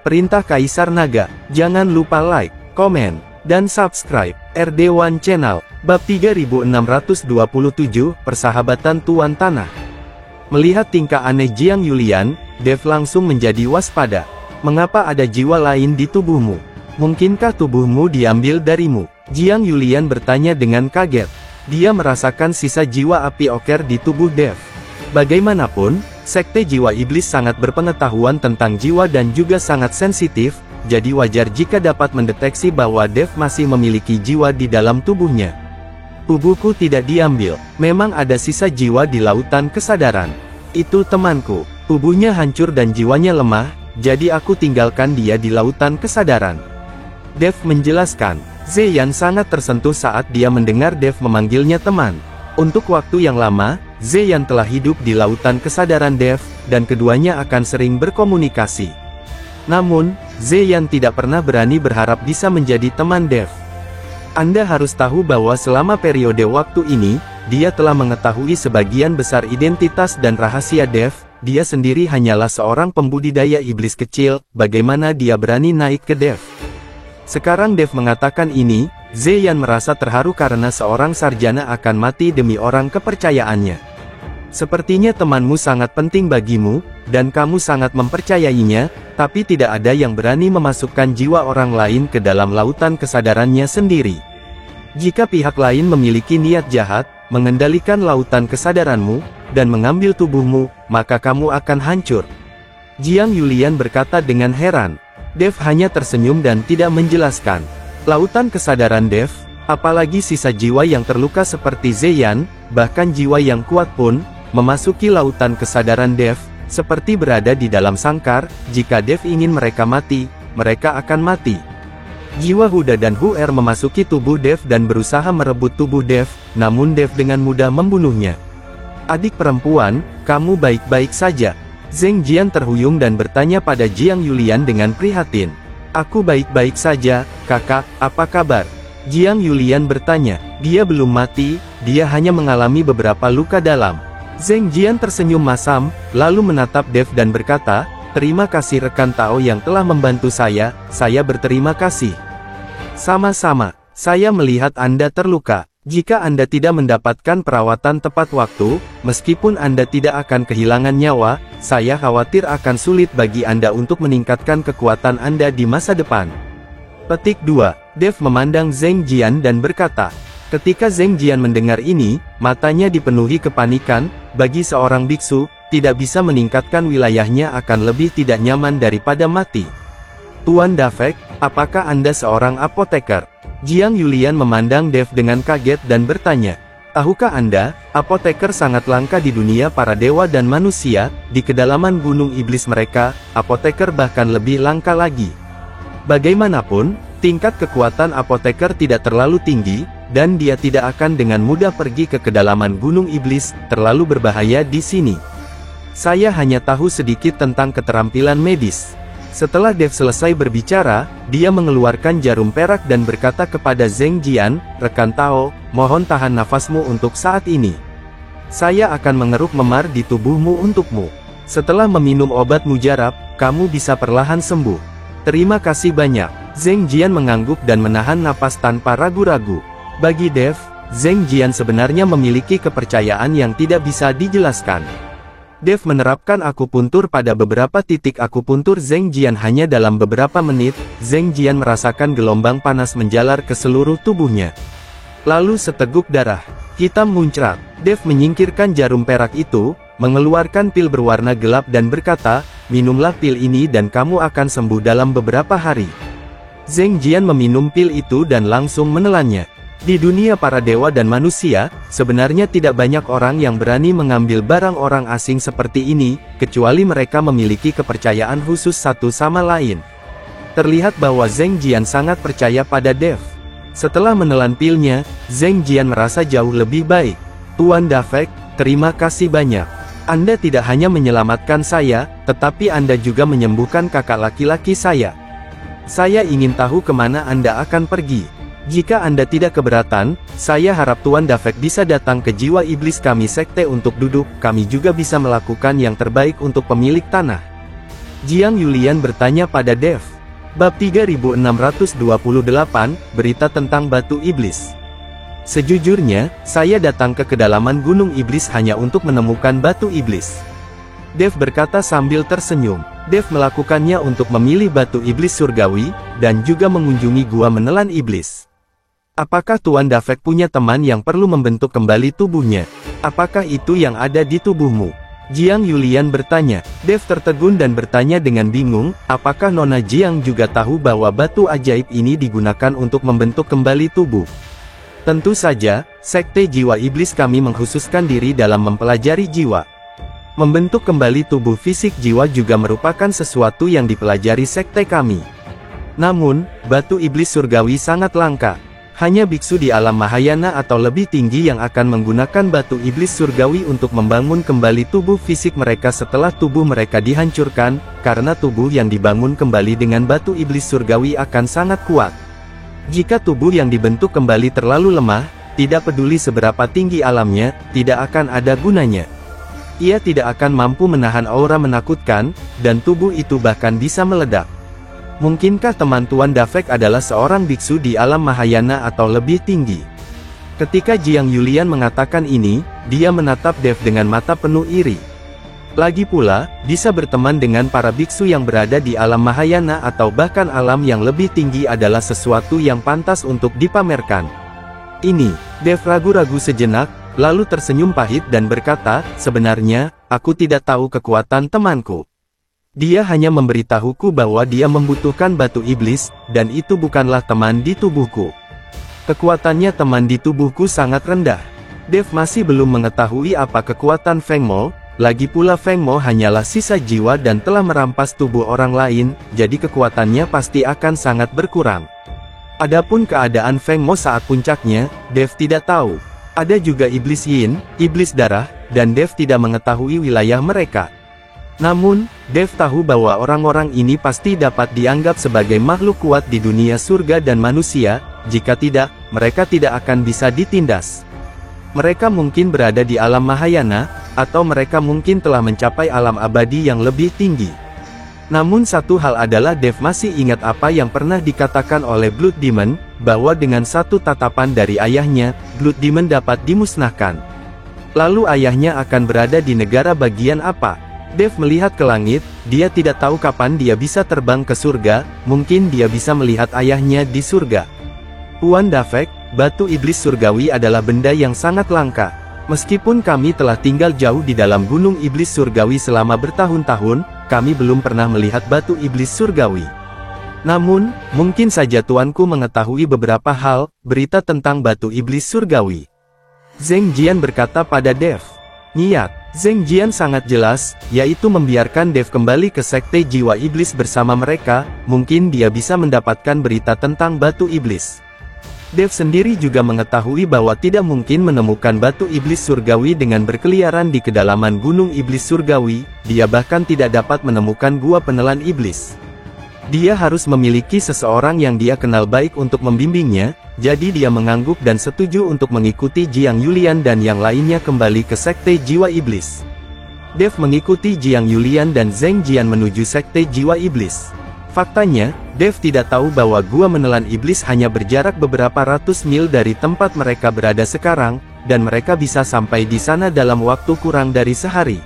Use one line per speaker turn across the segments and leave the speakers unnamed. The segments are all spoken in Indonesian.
Perintah Kaisar Naga. Jangan lupa like, komen, dan subscribe RD1 Channel. Bab 3627, Persahabatan Tuan Tanah. Melihat tingkah aneh Jiang Yulian, Dev langsung menjadi waspada. Mengapa ada jiwa lain di tubuhmu? Mungkinkah tubuhmu diambil darimu? Jiang Yulian bertanya dengan kaget. Dia merasakan sisa jiwa api oker di tubuh Dev. Bagaimanapun, Sekte Jiwa Iblis sangat berpengetahuan tentang jiwa dan juga sangat sensitif, jadi wajar jika dapat mendeteksi bahwa Dev masih memiliki jiwa di dalam tubuhnya. Tubuhku tidak diambil, memang ada sisa jiwa di lautan kesadaran. Itu temanku, tubuhnya hancur dan jiwanya lemah, jadi aku tinggalkan dia di lautan kesadaran. Dev menjelaskan. Zeyan sangat tersentuh saat dia mendengar Dev memanggilnya teman. Untuk waktu yang lama, Zeyan telah hidup di lautan kesadaran Dev, dan keduanya akan sering berkomunikasi. Namun, Zeyan tidak pernah berani berharap bisa menjadi teman Dev. Anda harus tahu bahwa selama periode waktu ini, dia telah mengetahui sebagian besar identitas dan rahasia Dev. Dia sendiri hanyalah seorang pembudidaya iblis kecil, bagaimana dia berani naik ke Dev? Sekarang Dev mengatakan ini, Zeyan merasa terharu karena seorang sarjana akan mati demi orang kepercayaannya. Sepertinya temanmu sangat penting bagimu, dan kamu sangat mempercayainya, tapi tidak ada yang berani memasukkan jiwa orang lain ke dalam lautan kesadarannya sendiri. Jika pihak lain memiliki niat jahat, mengendalikan lautan kesadaranmu, dan mengambil tubuhmu, maka kamu akan hancur. Jiang Yulian berkata dengan heran. Dev hanya tersenyum dan tidak menjelaskan. Lautan kesadaran Dev, apalagi sisa jiwa yang terluka seperti Zeyan, bahkan jiwa yang kuat pun, memasuki lautan kesadaran Dev, seperti berada di dalam sangkar. Jika Dev ingin mereka mati, mereka akan mati. Jiwa Huda dan Huer memasuki tubuh Dev dan berusaha merebut tubuh Dev, namun Dev dengan mudah membunuhnya. Adik perempuan, kamu baik-baik saja? Zheng Jian terhuyung dan bertanya pada Jiang Yulian dengan prihatin. Aku baik-baik saja, kakak, apa kabar? Jiang Yulian bertanya. Dia belum mati, dia hanya mengalami beberapa luka dalam. Zheng Jian tersenyum masam, lalu menatap Dev dan berkata, terima kasih rekan Tao yang telah membantu saya berterima kasih. Sama-sama, saya melihat Anda terluka. Jika Anda tidak mendapatkan perawatan tepat waktu, meskipun Anda tidak akan kehilangan nyawa, saya khawatir akan sulit bagi Anda untuk meningkatkan kekuatan Anda di masa depan. Petik 2. Dev memandang Zheng Jian dan berkata. Ketika Zheng Jian mendengar ini, matanya dipenuhi kepanikan. Bagi seorang biksu, tidak bisa meningkatkan wilayahnya akan lebih tidak nyaman daripada mati. Tuan Dafek, apakah Anda seorang apoteker? Jiang Yulian memandang Dev dengan kaget dan bertanya, tahukah Anda, apoteker sangat langka di dunia para dewa dan manusia, di kedalaman gunung iblis mereka, apoteker bahkan lebih langka lagi. Bagaimanapun, tingkat kekuatan apoteker tidak terlalu tinggi, dan dia tidak akan dengan mudah pergi ke kedalaman gunung iblis, terlalu berbahaya di sini. Saya hanya tahu sedikit tentang keterampilan medis. Setelah Dev selesai berbicara, dia mengeluarkan jarum perak dan berkata kepada Zheng Jian, rekan Tao, mohon tahan nafasmu untuk saat ini. Saya akan mengeruk memar di tubuhmu untukmu. Setelah meminum obat mujarab, kamu bisa perlahan sembuh. Terima kasih banyak. Zheng Jian mengangguk dan menahan napas tanpa ragu-ragu. Bagi Dev, Zheng Jian sebenarnya memiliki kepercayaan yang tidak bisa dijelaskan. Dev menerapkan akupuntur pada beberapa titik akupuntur Zheng Jian hanya dalam beberapa menit. Zheng Jian merasakan gelombang panas menjalar ke seluruh tubuhnya. Lalu seteguk darah hitam muncrat. Dev menyingkirkan jarum perak itu, mengeluarkan pil berwarna gelap dan berkata, minumlah pil ini dan kamu akan sembuh dalam beberapa hari. Zheng Jian meminum pil itu dan langsung menelannya. Di dunia para dewa dan manusia, sebenarnya tidak banyak orang yang berani mengambil barang orang asing seperti ini, kecuali mereka memiliki kepercayaan khusus satu sama lain. Terlihat bahwa Zheng Jian sangat percaya pada Dev. Setelah menelan pilnya, Zheng Jian merasa jauh lebih baik. Tuan Dafek, terima kasih banyak. Anda tidak hanya menyelamatkan saya, tetapi Anda juga menyembuhkan kakak laki-laki saya. Saya ingin tahu kemana Anda akan pergi. Jika Anda tidak keberatan, saya harap Tuan Dafek bisa datang ke jiwa iblis kami sekte untuk duduk, kami juga bisa melakukan yang terbaik untuk pemilik tanah. Jiang Yulian bertanya pada Dev. Bab 3628, Berita tentang Batu Iblis. Sejujurnya, saya datang ke kedalaman Gunung Iblis hanya untuk menemukan Batu Iblis. Dev berkata sambil tersenyum. Dev melakukannya untuk memilih Batu Iblis Surgawi, dan juga mengunjungi Gua Menelan Iblis. Apakah Tuan Dafek punya teman yang perlu membentuk kembali tubuhnya? Apakah itu yang ada di tubuhmu? Jiang Yulian bertanya. Dev tertegun dan bertanya dengan bingung, apakah Nona Jiang juga tahu bahwa batu ajaib ini digunakan untuk membentuk kembali tubuh? Tentu saja, Sekte Jiwa Iblis kami mengkhususkan diri dalam mempelajari jiwa. Membentuk kembali tubuh fisik jiwa juga merupakan sesuatu yang dipelajari sekte kami. Namun, batu iblis surgawi sangat langka. Hanya biksu di alam Mahayana atau lebih tinggi yang akan menggunakan batu iblis surgawi untuk membangun kembali tubuh fisik mereka setelah tubuh mereka dihancurkan, karena tubuh yang dibangun kembali dengan batu iblis surgawi akan sangat kuat. Jika tubuh yang dibentuk kembali terlalu lemah, tidak peduli seberapa tinggi alamnya, tidak akan ada gunanya. Ia tidak akan mampu menahan aura menakutkan, dan tubuh itu bahkan bisa meledak. Mungkinkah teman Tuan Dafek adalah seorang biksu di alam Mahayana atau lebih tinggi? Ketika Jiang Yulian mengatakan ini, dia menatap Dev dengan mata penuh iri. Lagi pula, bisa berteman dengan para biksu yang berada di alam Mahayana atau bahkan alam yang lebih tinggi adalah sesuatu yang pantas untuk dipamerkan. Ini, Dev ragu-ragu sejenak, lalu tersenyum pahit dan berkata, sebenarnya, aku tidak tahu kekuatan temanku. Dia hanya memberitahuku bahwa dia membutuhkan batu iblis, dan itu bukanlah teman di tubuhku. Kekuatannya teman di tubuhku sangat rendah. Dev masih belum mengetahui apa kekuatan Feng Mo, lagi pula Feng Mo hanyalah sisa jiwa dan telah merampas tubuh orang lain, jadi kekuatannya pasti akan sangat berkurang. Adapun keadaan Feng Mo saat puncaknya, Dev tidak tahu. Ada juga iblis yin, iblis darah, dan Dev tidak mengetahui wilayah mereka. Namun, Dev tahu bahwa orang-orang ini pasti dapat dianggap sebagai makhluk kuat di dunia surga dan manusia, jika tidak, mereka tidak akan bisa ditindas. Mereka mungkin berada di alam Mahayana, atau mereka mungkin telah mencapai alam abadi yang lebih tinggi. Namun satu hal adalah Dev masih ingat apa yang pernah dikatakan oleh Blood Demon, bahwa dengan satu tatapan dari ayahnya, Blood Demon dapat dimusnahkan. Lalu ayahnya akan berada di negara bagian apa? Dev melihat ke langit, dia tidak tahu kapan dia bisa terbang ke surga, mungkin dia bisa melihat ayahnya di surga. Tuan Dafek, batu iblis surgawi adalah benda yang sangat langka. Meskipun kami telah tinggal jauh di dalam gunung iblis surgawi selama bertahun-tahun, kami belum pernah melihat batu iblis surgawi. Namun, mungkin saja tuanku mengetahui beberapa hal, berita tentang batu iblis surgawi. Zheng Jian berkata pada Dev. Niat Zheng Jian sangat jelas, yaitu membiarkan Dev kembali ke sekte jiwa iblis bersama mereka, mungkin dia bisa mendapatkan berita tentang batu iblis. Dev sendiri juga mengetahui bahwa tidak mungkin menemukan batu iblis surgawi dengan berkeliaran di kedalaman gunung iblis surgawi, dia bahkan tidak dapat menemukan gua penelan iblis. Dia harus memiliki seseorang yang dia kenal baik untuk membimbingnya, jadi dia mengangguk dan setuju untuk mengikuti Jiang Yulian dan yang lainnya kembali ke sekte jiwa iblis. Dev mengikuti Jiang Yulian dan Zheng Jian menuju sekte jiwa iblis. Faktanya, Dev tidak tahu bahwa gua menelan iblis hanya berjarak beberapa ratus mil dari tempat mereka berada sekarang, dan mereka bisa sampai di sana dalam waktu kurang dari sehari.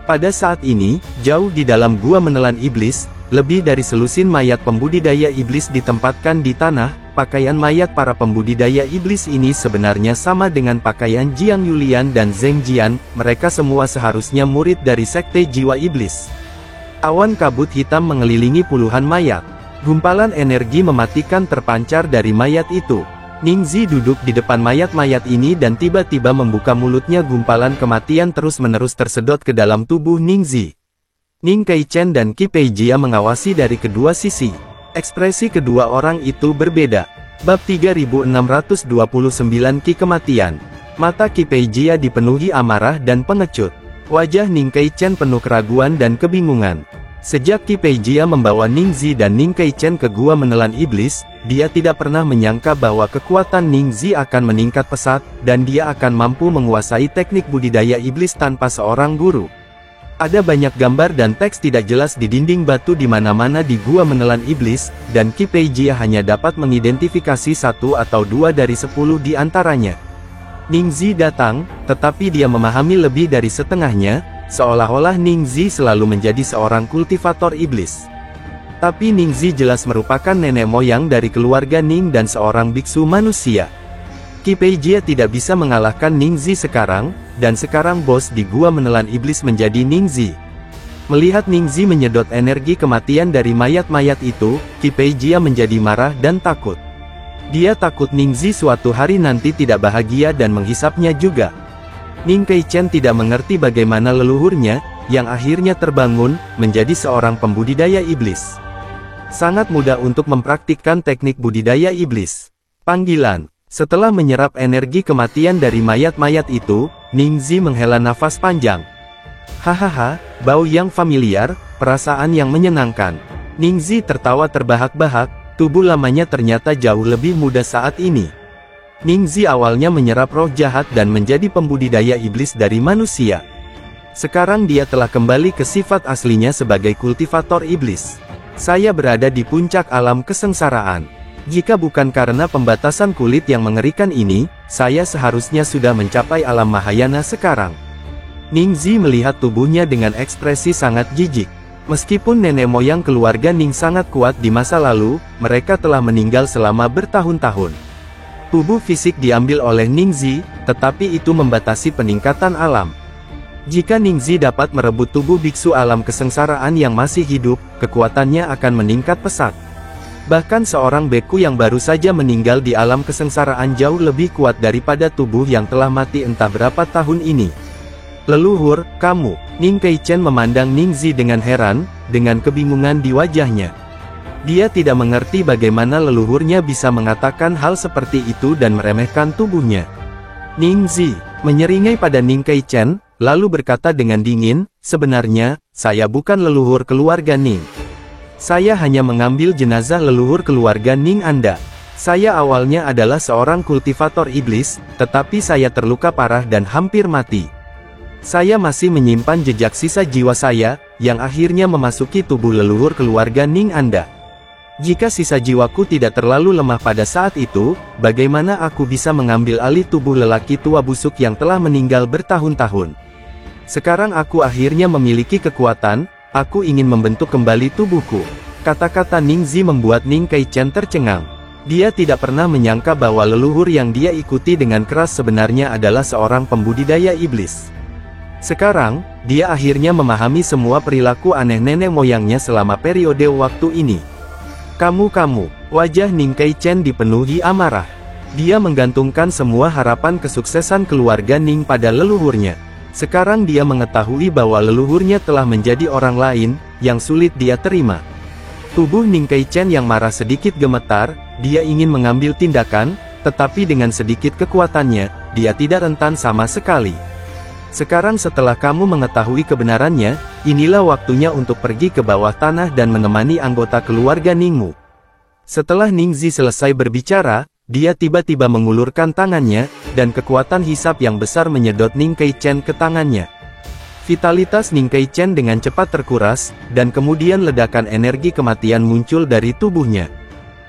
Pada saat ini, jauh di dalam gua menelan iblis, lebih dari selusin mayat pembudidaya iblis ditempatkan di tanah. Pakaian mayat para pembudidaya iblis ini sebenarnya sama dengan pakaian Jiang Yulian dan Zheng Jian, mereka semua seharusnya murid dari sekte jiwa iblis. Awan kabut hitam mengelilingi puluhan mayat. Gumpalan energi mematikan terpancar dari mayat itu. Ningzi duduk di depan mayat-mayat ini dan tiba-tiba membuka mulutnya. Gumpalan kematian terus-menerus tersedot ke dalam tubuh Ningzi. Ning Kaichen dan Qi Peijia mengawasi dari kedua sisi. Ekspresi kedua orang itu berbeda. Bab 3629 Qi Kematian. Mata Qi Peijia dipenuhi amarah dan pengecut. Wajah Ning Kaichen penuh keraguan dan kebingungan. Sejak Qi Peijia membawa Ningzi dan Ning Kaichen ke gua menelan iblis, dia tidak pernah menyangka bahwa kekuatan Ningzi akan meningkat pesat, dan dia akan mampu menguasai teknik budidaya iblis tanpa seorang guru. Ada banyak gambar dan teks tidak jelas di dinding batu di mana-mana di gua menelan iblis, dan Qi Peijia hanya dapat mengidentifikasi 1 atau 2 dari 10 di antaranya. Ningzi datang, tetapi dia memahami lebih dari setengahnya, seolah-olah Ningzi selalu menjadi seorang kultivator iblis. Tapi Ningzi jelas merupakan nenek moyang dari keluarga Ning dan seorang biksu manusia. Qi Peijia tidak bisa mengalahkan Ningzi sekarang, dan sekarang bos di gua menelan iblis menjadi Ningzi. Melihat Ningzi menyedot energi kematian dari mayat-mayat itu, Qi Peijia menjadi marah dan takut. Dia takut Ningzi suatu hari nanti tidak bahagia dan menghisapnya juga. Ning Keichen tidak mengerti bagaimana leluhurnya, yang akhirnya terbangun, menjadi seorang pembudidaya iblis. Sangat mudah untuk mempraktikkan teknik budidaya iblis. Panggilan. Setelah menyerap energi kematian dari mayat-mayat itu, Ningzi menghela nafas panjang. Hahaha, bau yang familiar, perasaan yang menyenangkan. Ningzi tertawa terbahak-bahak. Tubuh lamanya ternyata jauh lebih mudah saat ini. Ningzi awalnya menyerap roh jahat dan menjadi pembudidaya iblis dari manusia. Sekarang dia telah kembali ke sifat aslinya sebagai kultivator iblis. Saya berada di puncak alam kesengsaraan. Jika bukan karena pembatasan kulit yang mengerikan ini, saya seharusnya sudah mencapai alam Mahayana sekarang. Ningzi melihat tubuhnya dengan ekspresi sangat jijik. Meskipun nenek moyang keluarga Ning sangat kuat di masa lalu, mereka telah meninggal selama bertahun-tahun. Tubuh fisik diambil oleh Ningzi, tetapi itu membatasi peningkatan alam. Jika Ningzi dapat merebut tubuh biksu alam kesengsaraan yang masih hidup, kekuatannya akan meningkat pesat. Bahkan seorang beku yang baru saja meninggal di alam kesengsaraan jauh lebih kuat daripada tubuh yang telah mati entah berapa tahun ini. Leluhur, kamu. Ning Keichen memandang Ningzi dengan heran, dengan kebingungan di wajahnya. Dia tidak mengerti bagaimana leluhurnya bisa mengatakan hal seperti itu dan meremehkan tubuhnya. Ningzi menyeringai pada Ning Keichen, lalu berkata dengan dingin, sebenarnya, saya bukan leluhur keluarga Ning. Saya hanya mengambil jenazah leluhur keluarga Ning Anda. Saya awalnya adalah seorang kultivator iblis, tetapi saya terluka parah dan hampir mati. Saya masih menyimpan jejak sisa jiwa saya, yang akhirnya memasuki tubuh leluhur keluarga Ning Anda. Jika sisa jiwaku tidak terlalu lemah pada saat itu, bagaimana aku bisa mengambil alih tubuh lelaki tua busuk yang telah meninggal bertahun-tahun? Sekarang aku akhirnya memiliki kekuatan, aku ingin membentuk kembali tubuhku. Kata-kata Ningzi membuat Ning Keichen tercengang. Dia tidak pernah menyangka bahwa leluhur yang dia ikuti dengan keras sebenarnya adalah seorang pembudidaya iblis. Sekarang, dia akhirnya memahami semua perilaku aneh nenek moyangnya selama periode waktu ini. Kamu, wajah Ning Keichen dipenuhi amarah. Dia menggantungkan semua harapan kesuksesan keluarga Ning pada leluhurnya. Sekarang dia mengetahui bahwa leluhurnya telah menjadi orang lain, yang sulit dia terima. Tubuh Ning Keichen yang marah sedikit gemetar, dia ingin mengambil tindakan, tetapi dengan sedikit kekuatannya, dia tidak rentan sama sekali. Sekarang setelah kamu mengetahui kebenarannya, inilah waktunya untuk pergi ke bawah tanah dan menemani anggota keluarga Ningmu. Setelah Ningzi selesai berbicara, dia tiba-tiba mengulurkan tangannya, dan kekuatan hisap yang besar menyedot Ning Keichen ke tangannya. Vitalitas Ning Keichen dengan cepat terkuras, dan kemudian ledakan energi kematian muncul dari tubuhnya.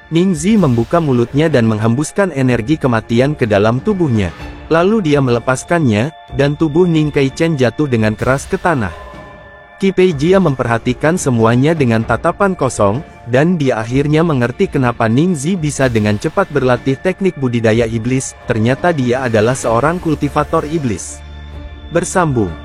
Ningzi membuka mulutnya dan menghembuskan energi kematian ke dalam tubuhnya. Lalu dia melepaskannya, dan tubuh Ning Keichen jatuh dengan keras ke tanah. Qi Peijia memperhatikan semuanya dengan tatapan kosong, dan dia akhirnya mengerti kenapa Ningzi bisa dengan cepat berlatih teknik budidaya iblis, ternyata dia adalah seorang kultivator iblis. Bersambung.